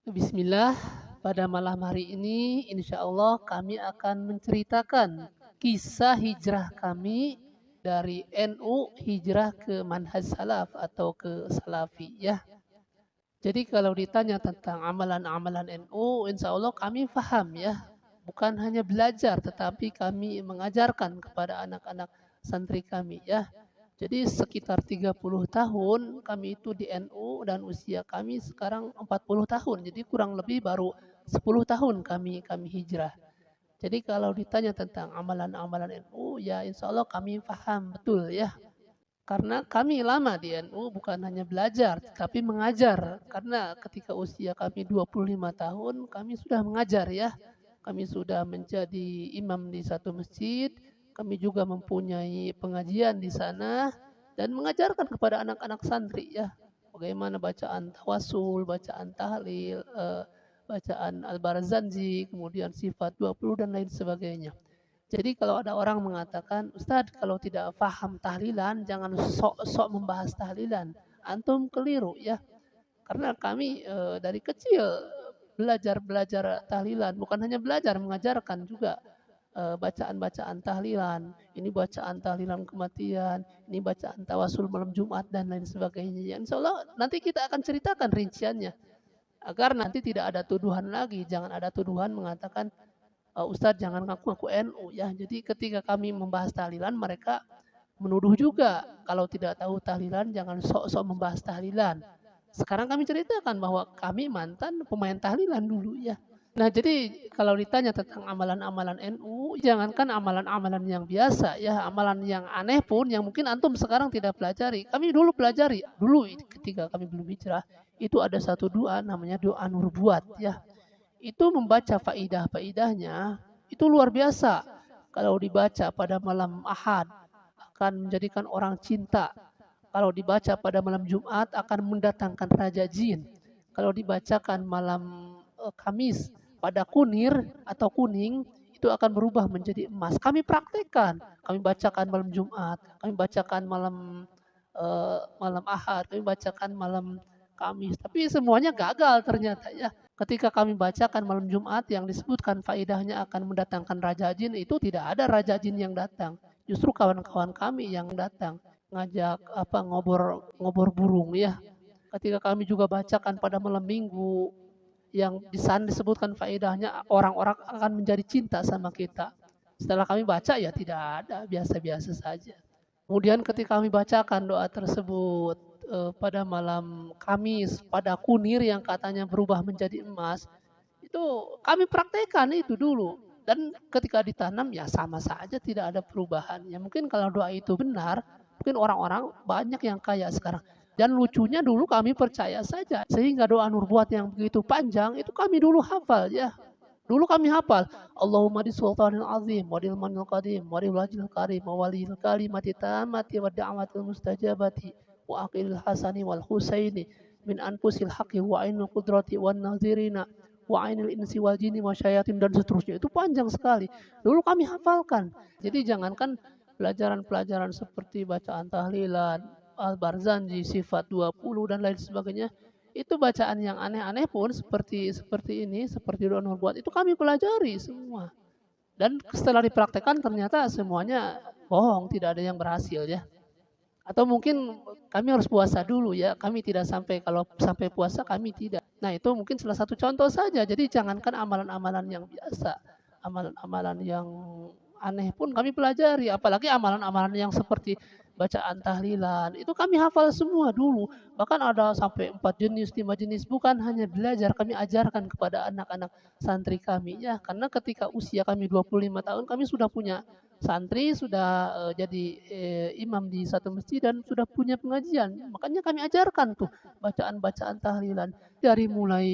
Bismillah, pada malam hari ini insya Allah kami akan menceritakan kisah hijrah kami dari NU hijrah ke manhaj salaf atau ke salafi ya. Jadi kalau ditanya tentang amalan-amalan NU, insya Allah kami faham ya. Bukan hanya belajar, tetapi kami mengajarkan kepada anak-anak santri kami ya. Jadi sekitar 30 tahun kami itu di NU dan usia kami sekarang 40 tahun. Jadi kurang lebih baru 10 tahun kami hijrah. Jadi kalau ditanya tentang amalan-amalan NU, ya insya Allah kami paham betul ya. Karena kami lama di NU bukan hanya belajar, tapi mengajar. Karena ketika usia kami 25 tahun, kami sudah mengajar ya. Kami sudah menjadi imam di satu masjid, kami juga mempunyai pengajian di sana, dan mengajarkan kepada anak-anak santri ya. Bagaimana bacaan tawasul, bacaan tahlil, bacaan Al-Barzanji, kemudian sifat 20 dan lain sebagainya. Jadi kalau ada orang mengatakan, Ustadz kalau tidak paham tahlilan, jangan sok-sok membahas tahlilan. Antum keliru ya. Karena kami dari kecil belajar tahlilan. Bukan hanya belajar, mengajarkan juga bacaan-bacaan tahlilan. Ini bacaan tahlilan kematian, ini bacaan tawasul malam Jumat dan lain sebagainya. Insya Allah nanti kita akan ceritakan rinciannya. Agar nanti tidak ada tuduhan lagi. Jangan ada tuduhan mengatakan, Ustadz jangan ngaku-ngaku NU ya. Jadi ketika kami membahas tahlilan mereka menuduh juga kalau tidak tahu tahlilan jangan sok-sok membahas tahlilan. Sekarang kami ceritakan bahwa kami mantan pemain tahlilan dulu ya. Nah jadi kalau ditanya tentang amalan-amalan NU, jangankan amalan-amalan yang biasa ya, amalan yang aneh pun yang mungkin antum sekarang tidak pelajari. Kami dulu pelajari, dulu ketika kami belum hijrah, itu ada satu doa namanya doa nur buat ya. Itu membaca faidah-faidahnya itu luar biasa. Kalau dibaca pada malam Ahad akan menjadikan orang cinta. Kalau dibaca pada malam Jumat akan mendatangkan raja jin. Kalau dibacakan malam Kamis pada kunir atau kuning itu akan berubah menjadi emas. Kami praktekkan. Kami bacakan malam Jumat, kami bacakan malam Ahad, kami bacakan malam Kamis. Tapi semuanya gagal ternyata ya. Ketika kami bacakan malam Jumat yang disebutkan faidahnya akan mendatangkan raja jin, itu tidak ada raja jin yang datang. Justru kawan-kawan kami yang datang ngajak ngobor burung ya. Ketika kami juga bacakan pada malam Minggu yang di sana disebutkan faedahnya orang-orang akan menjadi cinta sama kita. Setelah kami baca ya tidak ada, biasa-biasa saja. Kemudian ketika kami bacakan doa tersebut pada malam Kamis, pada kunir yang katanya berubah menjadi emas, itu kami praktekkan itu dulu. Dan ketika ditanam ya sama saja tidak ada perubahan. Ya mungkin kalau doa itu benar, mungkin orang-orang banyak yang kaya sekarang. Dan lucunya dulu kami percaya saja. Sehingga doa nur buat yang begitu panjang itu kami dulu hafal ya. Dulu kami hafal, Allahumma di sultanil azim, wadil manil qadim, wadil wajil karim, walil kalimati tamati, wa da'amatil mustajabati, wa aqilil hasani wal husaini, min anfusil haqi wa ainul qudrati wa nazirina, wa ainil insi wal jini wa syayatin, dan seterusnya. Itu panjang sekali. Dulu kami hafalkan. Jadi jangankan pelajaran-pelajaran seperti bacaan tahlilan, Al-Barzanji, sifat 20 dan lain sebagainya, itu bacaan yang aneh-aneh pun seperti ini, seperti doa nur buat itu kami pelajari semua. Dan setelah dipraktekkan ternyata semuanya bohong, tidak ada yang berhasil ya. Atau mungkin kami harus puasa dulu ya. Kami tidak sampai, kalau sampai puasa kami tidak. Nah itu mungkin salah satu contoh saja. Jadi jangankan amalan-amalan yang biasa, amalan-amalan yang aneh pun kami pelajari. Apalagi amalan-amalan yang seperti bacaan tahlilan, itu kami hafal semua dulu. Bahkan ada sampai 4 jenis, 5 jenis. Bukan hanya belajar, kami ajarkan kepada anak-anak santri kami ya. Karena ketika usia kami 25 tahun, kami sudah punya santri, sudah jadi imam di satu masjid dan sudah punya pengajian. Makanya kami ajarkan tuh bacaan-bacaan tahlilan dari mulai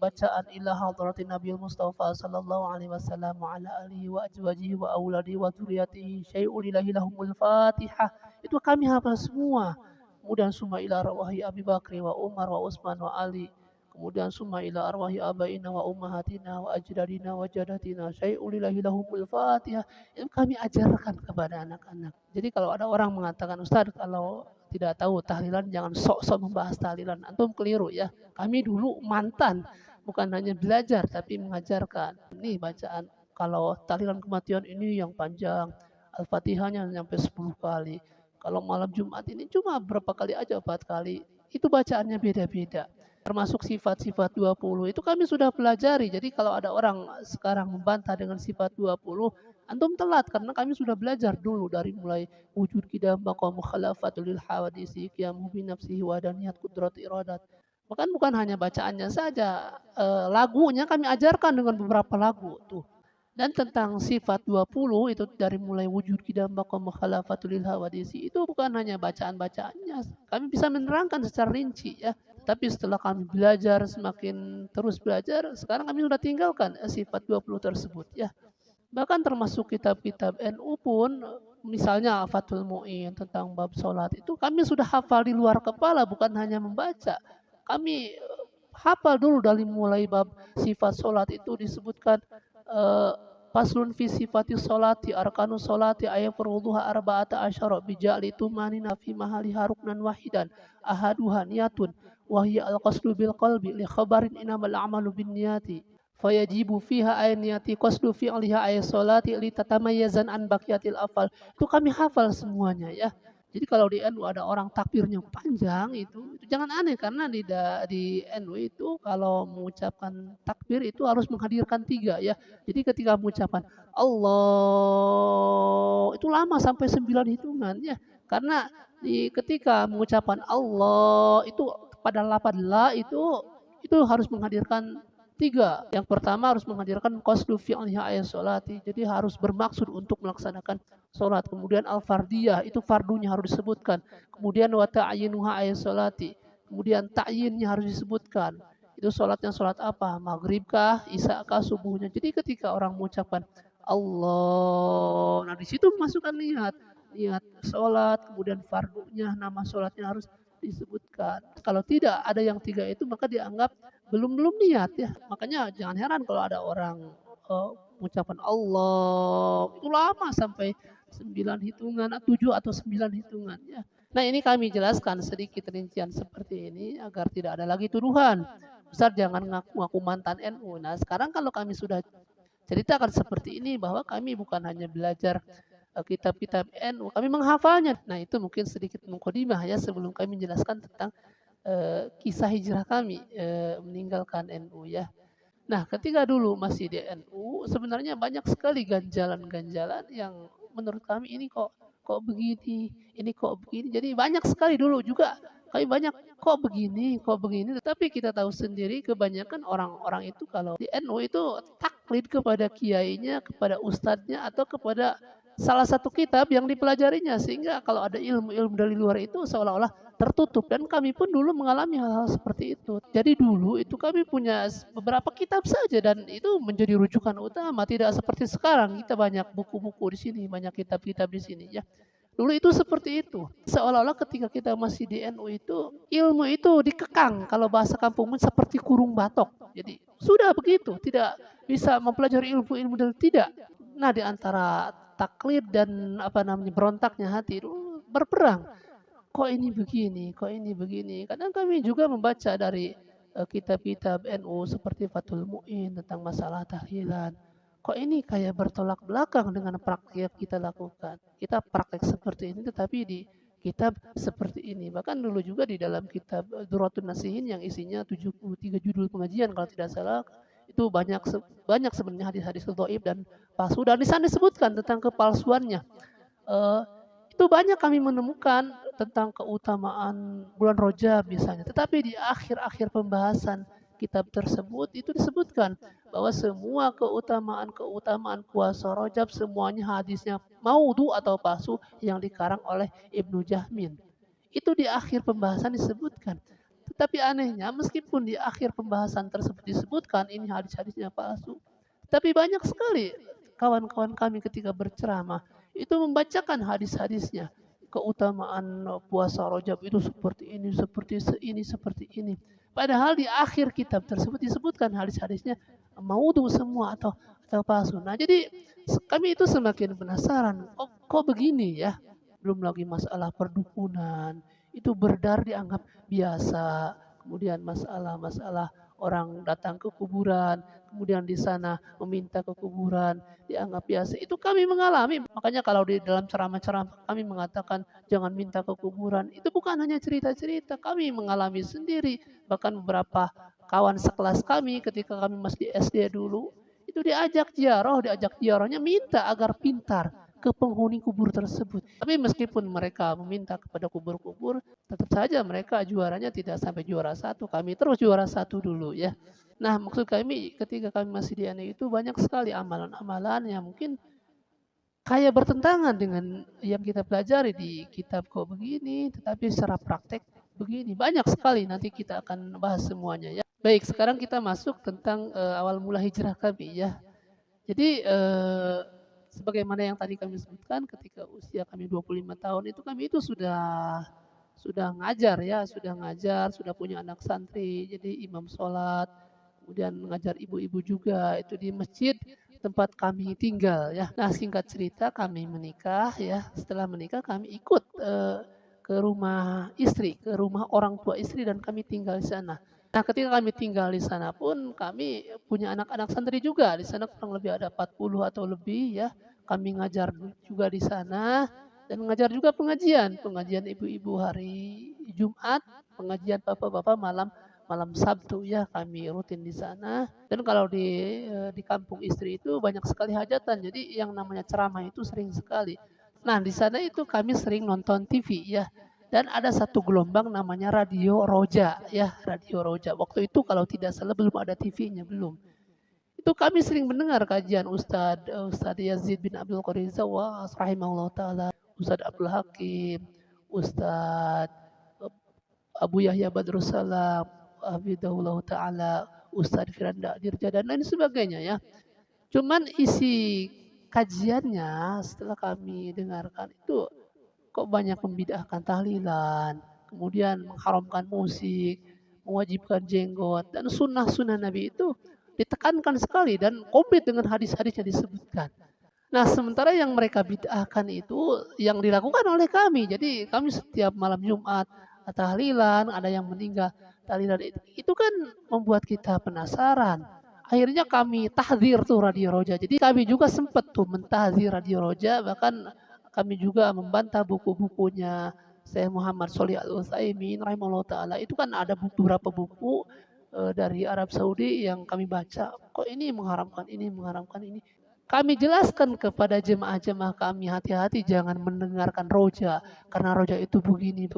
bacaan ila hadratin Nabi Mustafa sallallahu alaihi wasallam wa ala alihi wa azwajihi wa auladi wa dzurriyyatihi syai'un lillahi lahumul Fatihah. Itu kami hafal semua. Kemudian summa ila arwahi Abi Bakri wa Umar wa Utsman wa Ali. Kemudian summa ila arwahi abaina wa ummahatina wa ajdadina wa jadatina syai'un lillahi lahumul Fatihah. Itu kami ajarkan kepada anak-anak. Jadi kalau ada orang mengatakan, Ustaz kalau tidak tahu tahlilan jangan sok-sok membahas tahlilan. Antum keliru ya. Kami dulu mantan bukan hanya belajar tapi mengajarkan. Ini bacaan kalau tahlilan kematian ini yang panjang, Al-Fatihahnya sampai 10 kali. Kalau malam Jumat ini cuma berapa kali aja, 4 kali. Itu bacaannya beda-beda. Termasuk sifat-sifat 20 itu kami sudah pelajari. Jadi kalau ada orang sekarang membantah dengan sifat 20, antum telat karena kami sudah belajar dulu dari mulai wujud kidam maqam mukhalafatul lil hawadisi qiyamu bi nafsihi wa daniyat qudrat iradat. Bahkan bukan hanya bacaannya saja, lagunya kami ajarkan dengan beberapa lagu tuh. Dan tentang sifat 20 itu dari mulai wujud kidam maqam mukhalafatul lil hawadisi itu bukan hanya bacaan-bacaannya. Kami bisa menerangkan secara rinci ya. Tapi setelah kami belajar, semakin terus belajar, sekarang kami sudah tinggalkan sifat 20 tersebut ya. Bahkan termasuk kitab-kitab NU pun, misalnya Fathul Mu'in tentang bab sholat itu kami sudah hafal di luar kepala, bukan hanya membaca. Kami hafal dulu dari mulai bab sifat sholat itu disebutkan faslun fi sifati sholati arkanu sholati ayat furudhuha arba'ata asyara bija'li tumanina fi mahaliha ruknan wahidan ahaduha niyatun wahya al-qasdu bil qalbi li khabarin inamal a'malu bin niyati fayajibu fiha ay niyati qasdu fi'liha ay sholati li tatamayyazan an baqiyatil afal. Itu kami hafal semuanya ya. Jadi kalau di NU ada orang takbirnya panjang itu jangan aneh karena di NU itu kalau mengucapkan takbir itu harus menghadirkan 3 ya. Jadi ketika mengucapkan Allah itu lama sampai 9 hitungan ya. Karena ketika mengucapkan Allah itu pada lafaz la itu harus menghadirkan 3. Yang pertama harus menghadirkan qasdu fi'liha ayat sholati. Jadi harus bermaksud untuk melaksanakan sholat. Kemudian al-fardiyah itu fardunya harus disebutkan. Kemudian wa ta'yinuha ayat sholati. Kemudian ta'yinnya harus disebutkan. Itu sholatnya sholat apa? Maghribkah, isakah, subuhnya. Jadi ketika orang mengucapkan Allah, nah di situ masukkan niat sholat, kemudian fardunya, nama sholatnya harus disebutkan. Kalau tidak ada yang 3 itu maka dianggap belum niat ya. Makanya jangan heran kalau ada orang mengucapkan Allah itu lama sampai 9 hitungan, 7 atau 9 hitungan ya. Nah ini kami jelaskan sedikit rincian seperti ini agar tidak ada lagi tuduhan. Ustaz jangan ngaku mantan NU. Nah sekarang kalau kami sudah ceritakan seperti ini bahwa kami bukan hanya belajar kitab-kitab NU, kami menghafalnya. Nah itu mungkin sedikit mukadimah ya sebelum kami menjelaskan tentang kisah hijrah kami meninggalkan NU ya. Nah ketika dulu masih di NU sebenarnya banyak sekali ganjalan-ganjalan yang menurut kami ini kok begini, ini kok begini. Jadi banyak sekali dulu juga kami banyak kok begini. Tetapi kita tahu sendiri kebanyakan orang-orang itu kalau di NU itu taklid kepada kiainya, kepada ustadznya atau kepada salah satu kitab yang dipelajarinya sehingga kalau ada ilmu-ilmu dari luar itu seolah-olah tertutup dan kami pun dulu mengalami hal-hal seperti itu. Jadi dulu itu kami punya beberapa kitab saja dan itu menjadi rujukan utama, tidak seperti sekarang kita banyak buku-buku di sini, banyak kitab-kitab di sini ya. Dulu itu seperti itu. Seolah-olah ketika kita masih di NU itu ilmu itu dikekang kalau bahasa kampung seperti kurung batok. Jadi sudah begitu, tidak bisa mempelajari ilmu-ilmu dari tidak. Nah di antara taklid dan berontaknya hati itu berperang. Kok ini begini. Kadang kami juga membaca dari kitab-kitab NU seperti Fathul Mu'in tentang masalah tahlilan. Kok ini kayak bertolak belakang dengan praktek yang kita lakukan. Kita praktek seperti ini tetapi di kitab seperti ini. Bahkan dulu juga di dalam kitab Duratun Nasihin yang isinya 73 judul pengajian kalau tidak salah itu banyak sebenarnya hadis-hadis dhaif dan palsu dan di sana disebutkan tentang kepalsuannya. Itu banyak kami menemukan tentang keutamaan bulan Rajab misalnya. Tetapi di akhir-akhir pembahasan kitab tersebut itu disebutkan bahwa semua keutamaan puasa Rajab semuanya hadisnya maudhu atau palsu yang dikarang oleh Ibnu Jahmin. Itu di akhir pembahasan disebutkan. Tetapi anehnya meskipun di akhir pembahasan tersebut disebutkan ini hadis-hadisnya palsu, tapi banyak sekali kawan-kawan kami ketika berceramah itu membacakan hadis-hadisnya. Keutamaan puasa Rajab itu seperti ini. Padahal di akhir kitab tersebut disebutkan hadis-hadisnya maudhu semua atau palsu. Nah jadi kami itu semakin penasaran, kok begini ya? Belum lagi masalah perdukunan, itu berdar dianggap biasa. Kemudian masalah orang datang ke kuburan, kemudian di sana meminta ke kuburan, dianggap biasa. Itu kami mengalami. Makanya kalau di dalam ceramah-ceramah kami mengatakan jangan minta ke kuburan. Itu bukan hanya cerita-cerita, kami mengalami sendiri. Bahkan beberapa kawan sekelas kami ketika kami masih di SD dulu, itu diajak ziarahnya minta agar pintar ke penghuni kubur tersebut. Tapi meskipun mereka meminta kepada kubur-kubur, tetap saja mereka juaranya tidak sampai juara satu. Kami terus juara satu dulu ya. Nah, maksud kami ketika kami masih di NU itu banyak sekali amalan-amalan yang mungkin kayak bertentangan dengan yang kita pelajari di kitab kok begini, tetapi secara praktek begini. Banyak sekali, nanti kita akan bahas semuanya ya. Baik, sekarang kita masuk tentang awal mula hijrah kami ya. Jadi sebagaimana yang tadi kami sebutkan, ketika usia kami 25 tahun itu kami itu sudah ngajar ya, sudah punya anak santri, jadi imam sholat, kemudian mengajar ibu-ibu juga itu di masjid tempat kami tinggal ya. Nah, singkat cerita kami menikah ya. Setelah menikah kami ikut ke rumah istri, ke rumah orang tua istri dan kami tinggal di sana. Nah, ketika kami tinggal di sana pun kami punya anak-anak santri juga. Di sana kurang lebih ada 40 atau lebih ya. Kami ngajar juga di sana dan mengajar juga pengajian ibu-ibu hari Jumat, pengajian bapak-bapak malam Sabtu ya, kami rutin di sana. Dan kalau di kampung istri itu banyak sekali hajatan, jadi yang namanya ceramah itu sering sekali. Nah, di sana itu kami sering nonton TV ya. Dan ada satu gelombang namanya Radio Roja ya, Radio Roja. Waktu itu kalau tidak salah belum ada TV-nya, belum. Itu kami sering mendengar kajian Ustadz Yazid bin Abdul Qadir Zawas rahimahullah taala, Ustadz Abdul Hakim, Ustadz Abu Yahya Badrussalam, Hafidahullah taala, Ustadz Firanda Dirja dan lain sebagainya ya. Cuman isi kajiannya setelah kami dengarkan itu kok banyak membid'ahkan tahlilan, kemudian mengharamkan musik, mewajibkan jenggot, dan sunnah-sunnah Nabi itu ditekankan sekali dan komplit dengan hadis-hadis yang disebutkan. Nah, sementara yang mereka bid'ahkan itu yang dilakukan oleh kami. Jadi kami setiap malam Jumat tahlilan, ada yang meninggal tahlilan itu kan membuat kita penasaran. Akhirnya kami tahzir tuh Radio Roja. Jadi kami juga sempat tuh mentahzir Radio Roja, bahkan kami juga membantah buku-bukunya Syekh Muhammad Shalih Al Utsaimin rahimahullah taala. Itu kan ada beberapa buku dari Arab Saudi yang kami baca. Kok ini mengharamkan ini, mengharamkan ini. Kami jelaskan kepada jemaah-jemaah kami, hati-hati jangan mendengarkan roja, karena roja itu begini.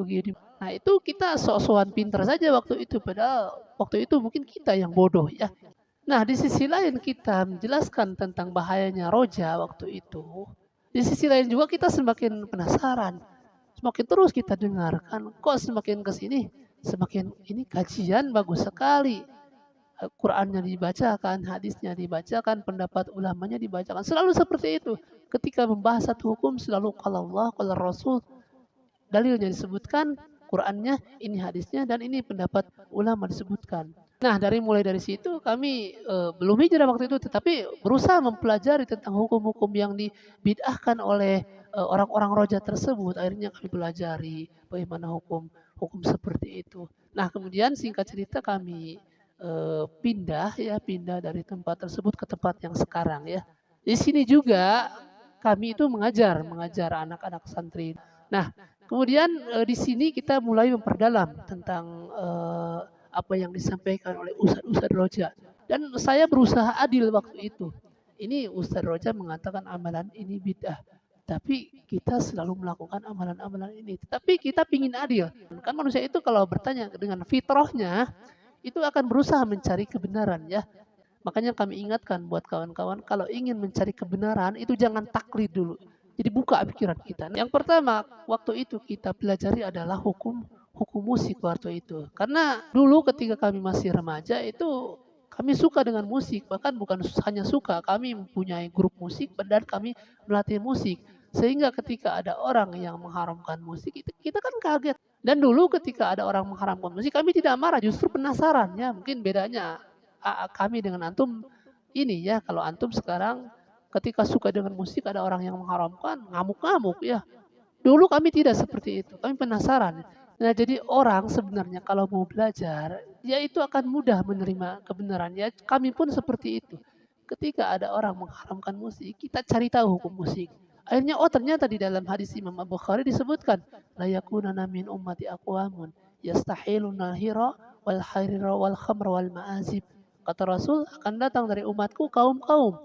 Nah, itu kita sok-sokan pintar saja waktu itu, padahal waktu itu mungkin kita yang bodoh ya. Nah, di sisi lain kita menjelaskan tentang bahayanya roja waktu itu. Di sisi lain juga kita semakin penasaran. Semakin terus kita dengarkan, kok semakin ke sini, semakin ini kajian bagus sekali. Qurannya dibacakan, hadisnya dibacakan, pendapat ulamanya dibacakan. Selalu seperti itu. Ketika membahas satu hukum selalu qala Allah, qala Rasul. Dalilnya disebutkan, Qurannya, ini hadisnya, dan ini pendapat ulama disebutkan. Nah, mulai dari situ kami belum hijrah waktu itu, tetapi berusaha mempelajari tentang hukum-hukum yang dibid'ahkan oleh orang-orang roja tersebut. Akhirnya kami pelajari bagaimana hukum seperti itu. Nah, kemudian singkat cerita kami pindah dari tempat tersebut ke tempat yang sekarang ya. Di sini juga kami itu mengajar anak-anak santri. Nah, kemudian di sini kita mulai memperdalam tentang apa yang disampaikan oleh Ustadz Roja. Dan saya berusaha adil waktu itu. Ini Ustadz Roja mengatakan amalan ini bid'ah. Tapi kita selalu melakukan amalan-amalan ini. Tapi kita ingin adil. Kan manusia itu kalau bertanya dengan fitrahnya, itu akan berusaha mencari kebenaran ya. Makanya kami ingatkan buat kawan-kawan, kalau ingin mencari kebenaran itu jangan taklid dulu. Jadi buka pikiran kita. Yang pertama, waktu itu kita pelajari adalah hukum musik waktu itu. Karena dulu ketika kami masih remaja itu kami suka dengan musik, bahkan bukan hanya suka, kami mempunyai grup musik dan kami melatih musik. Sehingga ketika ada orang yang mengharamkan musik, itu kita kan kaget. Dan dulu ketika ada orang mengharamkan musik, kami tidak marah, justru penasaran ya. Mungkin bedanya kami dengan antum ini ya. Kalau antum sekarang ketika suka dengan musik ada orang yang mengharamkan, ngamuk-ngamuk ya. Dulu kami tidak seperti itu, kami penasaran. Nah, jadi orang sebenarnya kalau mau belajar, dia itu akan mudah menerima kebenaran. Ya, kami pun seperti itu. Ketika ada orang mengharamkan musik, kita cari tahu hukum musik. Akhirnya, oh ternyata di dalam hadis Imam Abu Bukhari disebutkan, la yakunana min ummati aqwamun yastahiluna hira wal harira wal khamra wal ma'azib. Kata Rasul, akan datang dari umatku kaum-kaum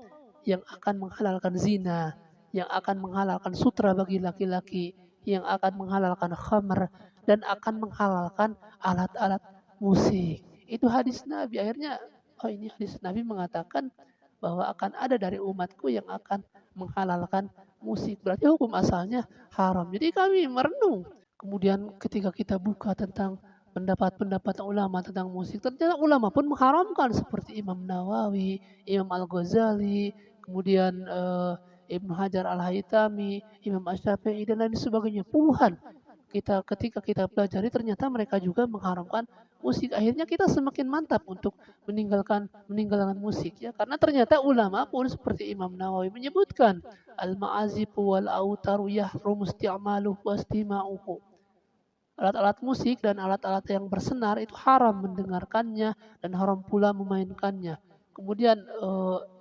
yang akan menghalalkan zina, yang akan menghalalkan sutra bagi laki-laki, yang akan menghalalkan khamr, dan akan menghalalkan alat-alat musik. Itu hadis Nabi. Akhirnya, oh ini hadis Nabi mengatakan bahwa akan ada dari umatku yang akan menghalalkan musik. Berarti hukum asalnya haram. Jadi kami merenung. Kemudian ketika kita buka tentang pendapat-pendapat ulama tentang musik, ternyata ulama pun mengharamkan seperti Imam Nawawi, Imam Al-Ghazali, kemudian Ibnu Hajar Al-Haytami, Imam Asy-Syafi'i dan lain sebagainya. Puluhan ketika kita pelajari ternyata mereka juga mengharamkan musik. Akhirnya kita semakin mantap untuk meninggalkan musik ya, karena ternyata ulama pun seperti Imam Nawawi menyebutkan al-ma'azif wal autaru yahrum isti'maluhu wa istima'uhu. Alat-alat musik dan alat-alat yang bersenar itu haram mendengarkannya dan haram pula memainkannya. Kemudian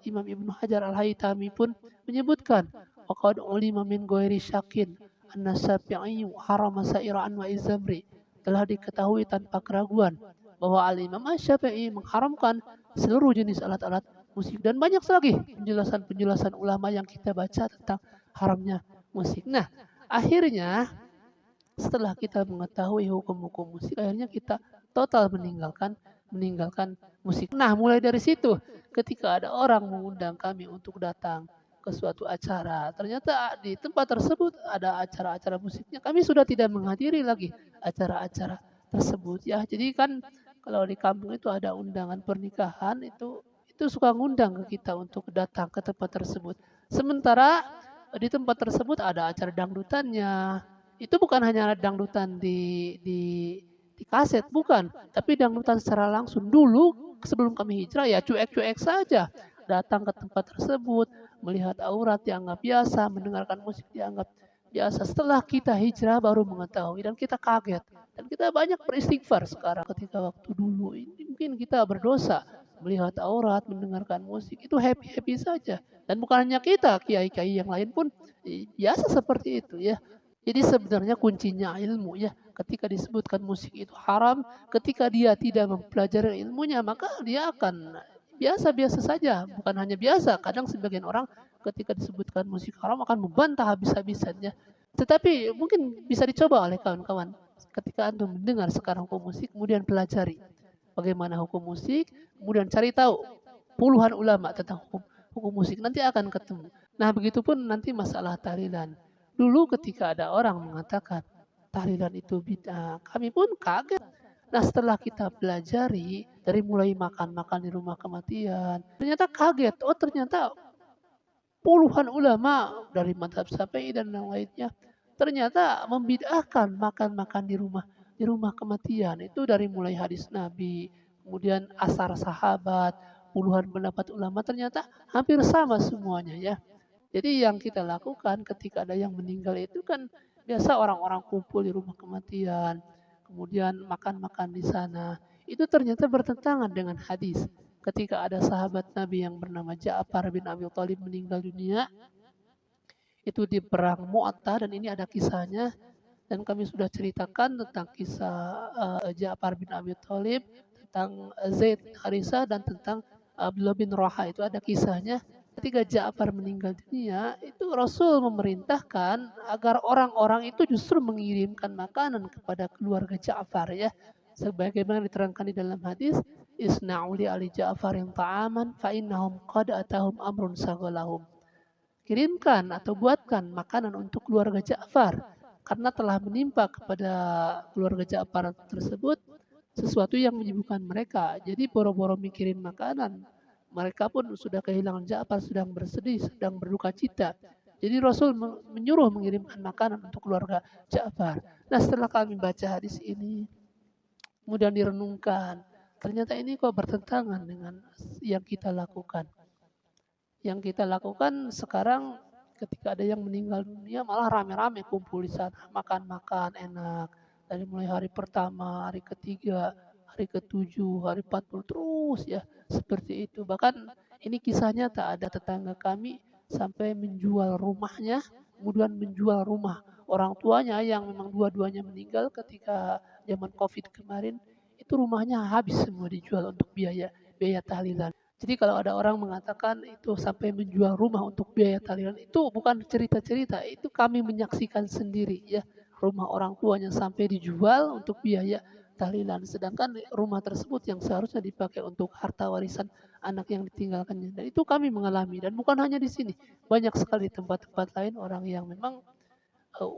Imam Ibnu Hajar Al-Haytami pun menyebutkan waqad ulima min ghairi syakin anna syafi'i haram sa'ira anwa izamri. Telah diketahui tanpa keraguan bahwa Al-Imam Asy-Syafi'i mengharamkan seluruh jenis alat-alat musik dan banyak lagi penjelasan-penjelasan ulama yang kita baca tentang haramnya musik. Nah, akhirnya setelah kita mengetahui hukum-hukum musik, akhirnya kita total meninggalkan musik. Nah, mulai dari situ, ketika ada orang mengundang kami untuk datang ke suatu acara, ternyata di tempat tersebut ada acara-acara musiknya, kami sudah tidak menghadiri lagi acara-acara tersebut ya. Jadi kan kalau di kampung itu ada undangan pernikahan itu suka ngundang ke kita untuk datang ke tempat tersebut. Sementara di tempat tersebut ada acara dangdutannya, itu bukan hanya dangdutan di kaset, bukan, tapi dangdutan secara langsung. Dulu sebelum kami hijrah ya cuek-cuek saja. Datang ke tempat tersebut, melihat aurat dianggap biasa, mendengarkan musik dianggap biasa. Setelah kita hijrah baru mengetahui dan kita kaget. Dan kita banyak beristighfar sekarang ketika waktu dulu. Ini mungkin kita berdosa melihat aurat, mendengarkan musik. Itu happy-happy saja. Dan bukan hanya kita, kiai-kiai yang lain pun biasa seperti itu ya. Jadi sebenarnya kuncinya ilmu ya. Ketika disebutkan musik itu haram, ketika dia tidak mempelajari ilmunya, maka dia akan biasa-biasa saja. Bukan hanya biasa, kadang sebagian orang ketika disebutkan musik haram akan membantah habis-habisannya. Tetapi mungkin bisa dicoba oleh kawan-kawan. Ketika Anda mendengar sekarang hukum musik, kemudian pelajari bagaimana hukum musik, kemudian cari tahu puluhan ulama tentang hukum musik, nanti akan ketemu. Nah, begitupun nanti masalah tahlilan. Dulu ketika ada orang mengatakan tahlilan itu bid'ah, kami pun kaget. Nah, setelah kita pelajari dari mulai makan-makan di rumah kematian, ternyata kaget. Oh, ternyata puluhan ulama dari madhab Syafi'i dan yang lainnya ternyata membid'ahkan makan-makan di rumah kematian. Itu dari mulai hadis Nabi, kemudian asar sahabat, puluhan pendapat ulama ternyata hampir sama semuanya ya. Jadi yang kita lakukan ketika ada yang meninggal itu kan biasa orang-orang kumpul di rumah kematian, kemudian makan-makan di sana. Itu ternyata bertentangan dengan hadis. Ketika ada sahabat Nabi yang bernama Ja'far bin Abi Thalib meninggal dunia, itu di perang Mu'attah dan ini ada kisahnya dan kami sudah ceritakan tentang kisah Ja'far bin Abi Thalib, tentang Zaid bin Harithah dan tentang Abdullah bin Rawaha, itu ada kisahnya. Ketika Ja'far meninggal dunia, itu Rasul memerintahkan agar orang-orang itu justru mengirimkan makanan kepada keluarga Ja'far ya. Sebagaimana diterangkan di dalam hadis, Isna'u li ali Ja'farin ta'aman fa innahum qad atahum amrun saghalahum. Kirimkan atau buatkan makanan untuk keluarga Ja'far karena telah menimpa kepada keluarga Ja'far tersebut sesuatu yang menyibukkan mereka. Jadi boro-boro mikirin makanan, mereka pun sudah kehilangan Ja'far, sedang bersedih, sedang berduka cita. Jadi Rasul menyuruh mengirimkan makanan untuk keluarga Ja'far. Nah, setelah kami baca hadis ini, kemudian direnungkan, ternyata ini kok bertentangan dengan yang kita lakukan. Yang kita lakukan sekarang ketika ada yang meninggal dunia malah rame-rame kumpul di sana, makan-makan enak, Dari mulai hari pertama, hari ketiga, hari ketujuh, hari 40 terus ya seperti itu. Bahkan ini kisahnya tak ada tetangga kami sampai menjual rumahnya, kemudian menjual rumah orang tuanya yang memang dua-duanya meninggal ketika zaman Covid kemarin, itu rumahnya habis semua dijual untuk biaya biaya tahlilan. Jadi kalau ada orang mengatakan itu sampai menjual rumah untuk biaya tahlilan, itu bukan cerita-cerita, itu kami menyaksikan sendiri ya. Rumah orang tuanya sampai dijual untuk biaya tahlilan. Sedangkan rumah tersebut yang seharusnya dipakai untuk harta warisan anak yang ditinggalkannya. Dan itu kami mengalami dan bukan hanya di sini. Banyak sekali tempat-tempat lain orang yang memang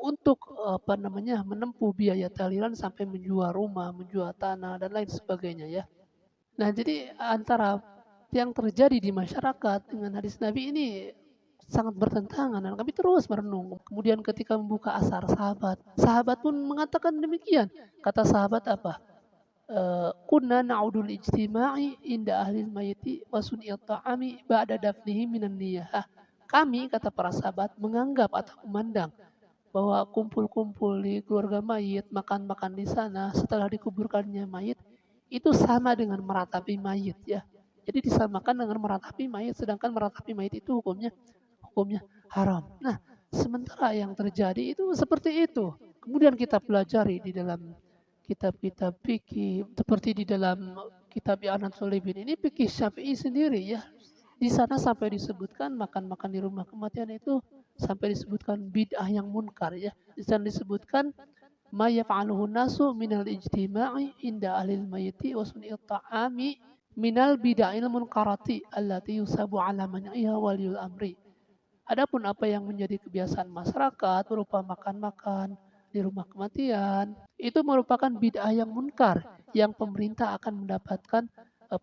untuk apa namanya menempuh biaya tahlilan sampai menjual rumah, menjual tanah dan lain sebagainya ya. Nah, jadi antara yang terjadi di masyarakat dengan hadis Nabi ini sangat bertentangan dan kami terus merenung. Kemudian ketika membuka asar sahabat, sahabat pun mengatakan demikian. Kata sahabat apa? Kunna na'udul ijtima'i inda ahlil mayiti wa sun'iyat ta'ami ba'da dafnihi minan niyah. Kami, kata para sahabat, menganggap atau memandang bahwa kumpul-kumpul di keluarga mayit, makan-makan di sana setelah dikuburkannya mayit, itu sama dengan meratapi mayit ya. Jadi disamakan dengan meratapi mayit, sedangkan meratapi mayit itu hukumnya haram. Nah, sementara yang terjadi itu seperti itu. Kemudian kita pelajari di dalam kitab-kitab fikih, seperti di dalam kitab I'anat Talibin ini fikih Syafi'i sendiri ya. Di sana sampai disebutkan makan-makan di rumah kematian itu sampai disebutkan bid'ah yang munkar ya. Di sana disebutkan ma yaf'aluhu nasu minal ijtima'i inda ahlil mayyiti wa sun'i'at ta'ami minal bid'ahil munkarati allati yusabu ala man'iha waliyul amri. Adapun apa yang menjadi kebiasaan masyarakat berupa makan-makan di rumah kematian, itu merupakan bid'ah yang munkar yang pemerintah akan mendapatkan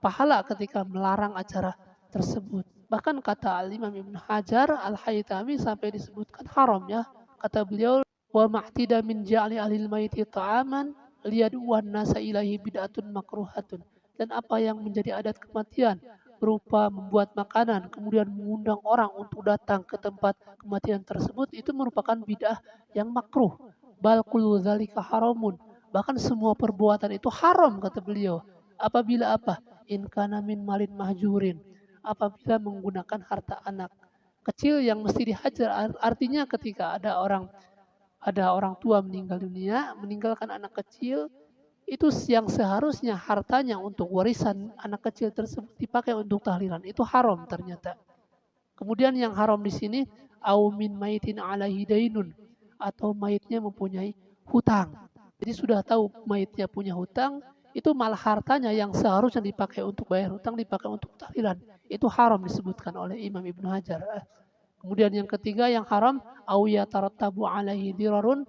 pahala ketika melarang acara tersebut. Bahkan kata Al-Imam Ibn Hajar Al-Haytami sampai disebutkan haram ya. Kata beliau, wa ma'tida min ja'li ahlil maiti ta'aman liyaduwan nasa ilahi bid'atun makruhatun. Dan apa yang menjadi adat kematian berupa membuat makanan, kemudian mengundang orang untuk datang ke tempat kematian tersebut, itu merupakan bid'ah yang makruh. Bal kullu dzalika haramun. Bahkan semua perbuatan itu haram kata beliau. Apabila apa? In kana min malin mahjurin. Apabila menggunakan harta anak kecil yang mesti dihajar. Artinya ketika ada orang tua meninggal dunia, meninggalkan anak kecil, itu yang seharusnya hartanya untuk warisan anak kecil tersebut dipakai untuk tahlilan. Itu haram ternyata. Kemudian yang haram di sini, au min maitin alaihi dainun, atau mayitnya mempunyai hutang. Jadi sudah tahu mayitnya punya hutang, itu malah hartanya yang seharusnya dipakai untuk bayar hutang dipakai untuk tahlilan. Itu haram disebutkan oleh Imam Ibnu Hajar. Kemudian yang ketiga yang haram, au yatarattabu alaihi dirarun,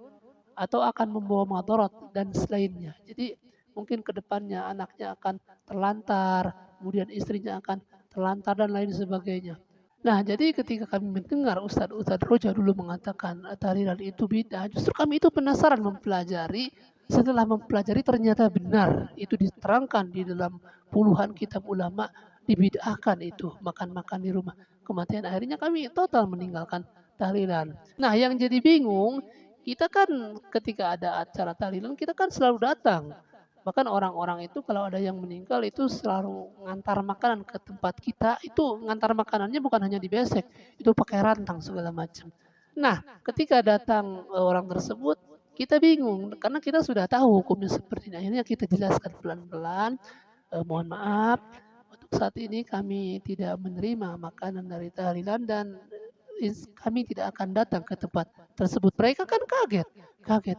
atau akan membawa madarat dan selainnya. Jadi mungkin kedepannya anaknya akan terlantar, kemudian istrinya akan terlantar dan lain sebagainya. Nah, jadi ketika kami mendengar Ustadz Roja dulu mengatakan tahlilan itu bid'ah, justru kami itu penasaran mempelajari. Setelah mempelajari ternyata benar itu diterangkan di dalam puluhan kitab ulama dibid'ahkan itu makan-makan di rumah kematian. Akhirnya kami total meninggalkan tahlilan. Nah, yang jadi bingung, kita kan ketika ada acara tahlilan kita kan selalu datang. Bahkan orang-orang itu kalau ada yang meninggal itu selalu ngantar makanan ke tempat kita. Itu ngantar makanannya bukan hanya di besek, itu pakai rantang segala macam. Nah, ketika datang orang tersebut, kita bingung karena kita sudah tahu hukumnya seperti ini. Akhirnya kita jelaskan pelan-pelan. Mohon maaf, untuk saat ini kami tidak menerima makanan dari tahlilan dan kami tidak akan datang ke tempat tersebut. Mereka kan kaget.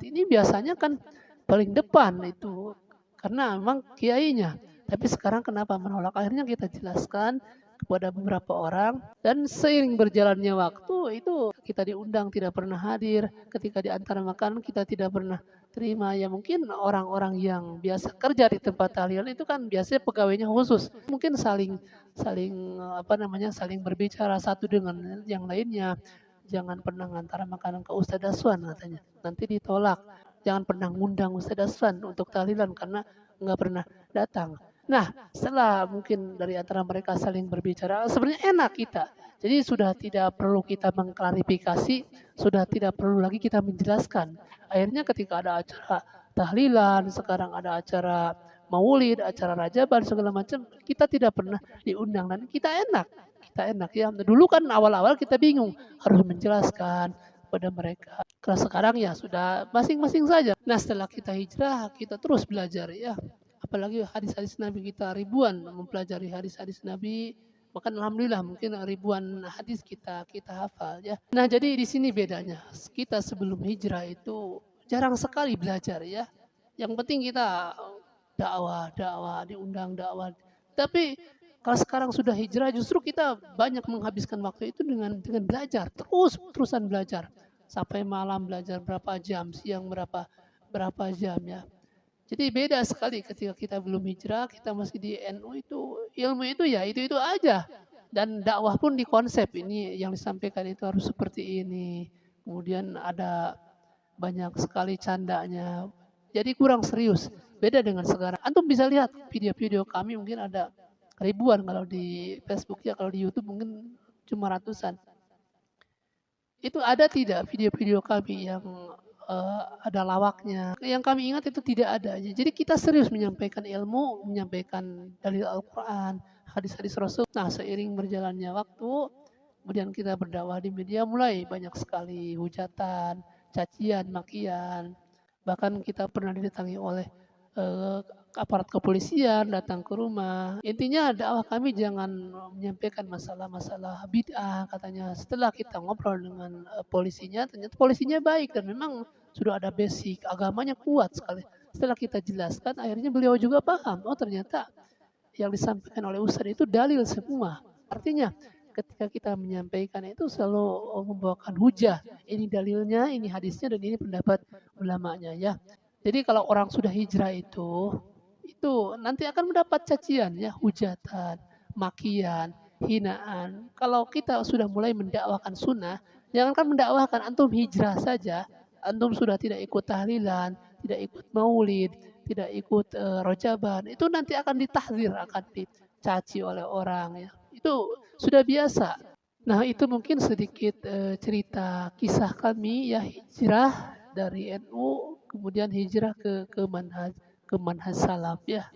Ini biasanya kan paling depan itu karena memang kiainya. Tapi sekarang kenapa menolak? Akhirnya kita jelaskan kepada beberapa orang dan seiring berjalannya waktu itu kita diundang tidak pernah hadir. Ketika di antara makanan kita tidak pernah terima. Ya mungkin orang-orang yang biasa kerja di tempat tahlilan itu kan biasanya pegawainya khusus. Mungkin saling saling berbicara satu dengan yang lainnya. Jangan pernah ngantar makanan ke Ustadz Aswan katanya. Nanti ditolak. Jangan pernah ngundang Ustadz Aswan untuk tahlilan karena nggak pernah datang. Nah, setelah mungkin dari antara mereka saling berbicara, sebenarnya enak kita. Jadi sudah tidak perlu kita mengklarifikasi, sudah tidak perlu lagi kita menjelaskan. Akhirnya ketika ada acara tahlilan, sekarang ada acara maulid, acara rajaban segala macam, kita tidak pernah diundang dan kita enak ya. Dulu kan awal-awal kita bingung harus menjelaskan pada mereka. Kalau sekarang ya sudah masing-masing saja. Nah setelah kita hijrah, kita terus belajar ya. Apalagi hadis-hadis Nabi, kita ribuan mempelajari hadis-hadis Nabi. Bahkan alhamdulillah mungkin ribuan hadis kita hafal ya. Nah jadi di sini bedanya. Kita sebelum hijrah itu jarang sekali belajar ya. Yang penting kita dakwah, diundang dakwah. Tapi kalau sekarang sudah hijrah, justru kita banyak menghabiskan waktu itu dengan belajar, terusan belajar sampai malam belajar berapa jam, siang berapa jam ya. Jadi beda sekali ketika kita belum hijrah, kita masih di NU, itu ilmu itu ya itu aja. Dan dakwah pun di konsep ini yang disampaikan itu harus seperti ini. Kemudian ada banyak sekali candanya. Jadi kurang serius. Beda dengan sekarang. Antum bisa lihat video-video kami mungkin ada ribuan kalau di Facebook ya, kalau di YouTube mungkin cuma ratusan. Itu ada tidak video-video kami yang ada lawaknya? Yang kami ingat itu tidak ada. Jadi kita serius menyampaikan ilmu, menyampaikan dalil Al-Quran, hadis-hadis Rasul. Nah seiring berjalannya waktu, kemudian kita berdakwah di media, mulai banyak sekali hujatan, cacian, makian. Bahkan kita pernah didatangi oleh aparat kepolisian datang ke rumah. Intinya dakwah kami jangan menyampaikan masalah-masalah bid'ah katanya. Setelah kita ngobrol dengan polisinya, ternyata polisinya baik dan memang sudah ada basic agamanya kuat sekali. Setelah kita jelaskan, akhirnya beliau juga paham. Oh ternyata yang disampaikan oleh Ustadz itu dalil semua. Artinya ketika kita menyampaikan itu selalu membawakan hujah. Ini dalilnya, ini hadisnya, dan ini pendapat ulamanya ya. Jadi kalau orang sudah hijrah itu nanti akan mendapat cacian ya, hujatan, makian, hinaan. Kalau kita sudah mulai mendakwakan sunnah, jangankan mendakwahkan, antum hijrah saja, antum sudah tidak ikut tahlilan, tidak ikut maulid, tidak ikut rojaban, itu nanti akan ditahzir, akan dicaci oleh orang ya. Itu sudah biasa. Nah itu mungkin sedikit cerita kisah kami ya, hijrah dari NU kemudian hijrah ke manhaj salaf ya.